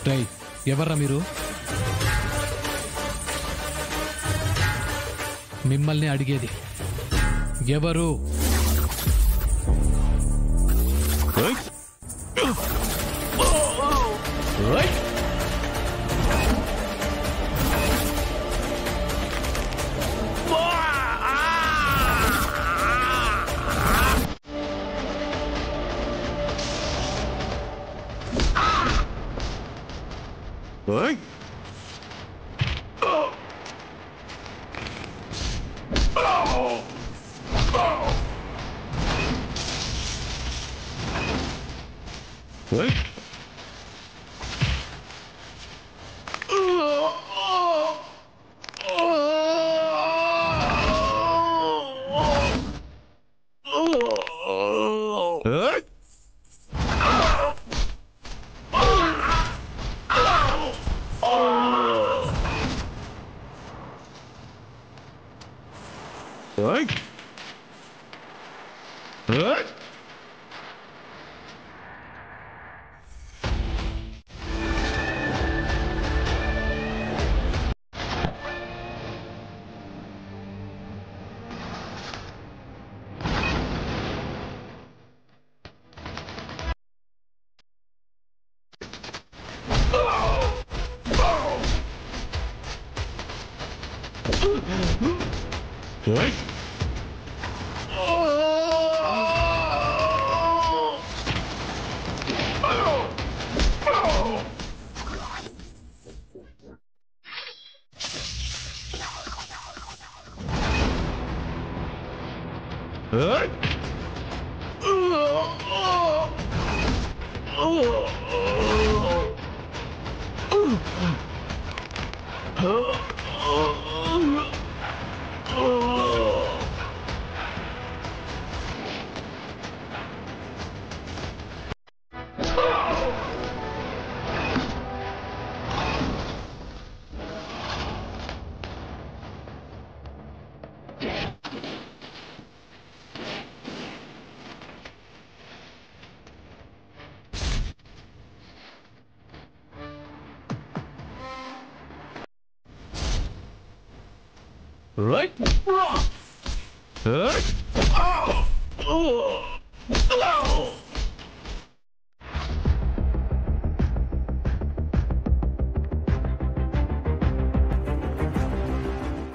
రై ఎవర్రా మీరు? మిమ్మల్ని అడిగేది ఎవరు? Right?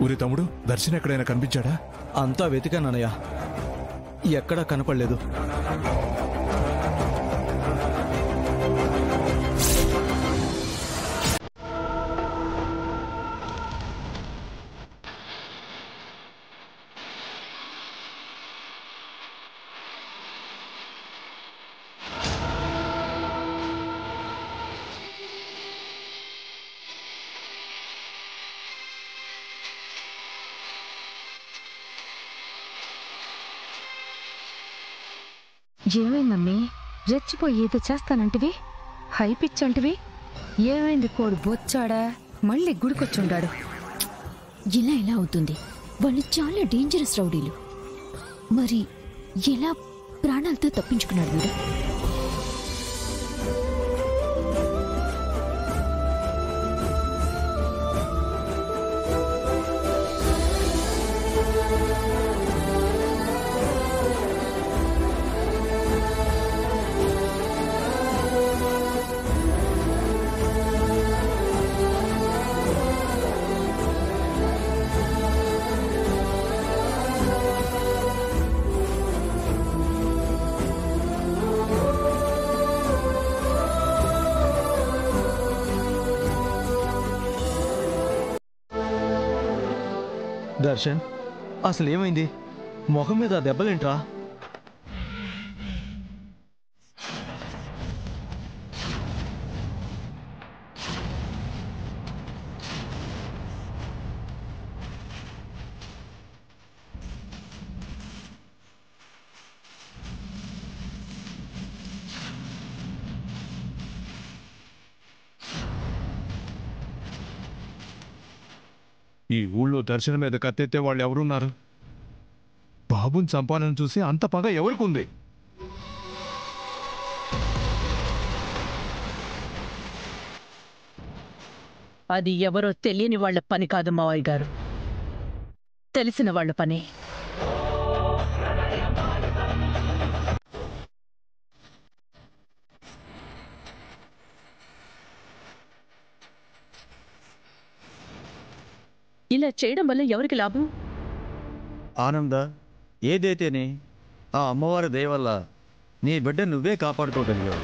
ఊరి తమ్ముడు, దర్శన్ ఎక్కడైనా కనిపించాడా? అంతా వెతికానన్నయ్య, ఎక్కడా కనపడలేదు. ఏమైందమ్మీ? రెచ్చిపోయి ఏదో చేస్తానంటివి, హై పిచ్ అంటివి. ఏమైంది? కోడు బొచ్చాడా? మళ్ళీ గుడికొచ్చుండాడు. ఇలా ఎలా అవుతుంది? వాళ్ళు చాలా డేంజరస్ రౌడీలు. మరి ఎలా ప్రాణాలతో తప్పించుకున్నాడు వీడు? దర్శన్, అసలు ఏమైంది? ముఖం మీద దెబ్బలేంట్రా? ఈ ఊళ్ళో దర్శనం మీద కత్తెత్తే వాళ్ళు ఎవరున్నారు? బాబుని చంపాలని చూసి అంత పగ ఎవరికుంది? అది ఎవరో తెలియని వాళ్ళ పని కాదు మావయ్య గారు, తెలిసిన వాళ్ళ పని. ఇలా చేయడం వల్ల ఎవరికి లాభం? ఆనంద, ఏదైతేనే ఆ అమ్మవారి దయ వల్ల నీ బిడ్డ నువ్వే కాపాడుకోగలిగావు.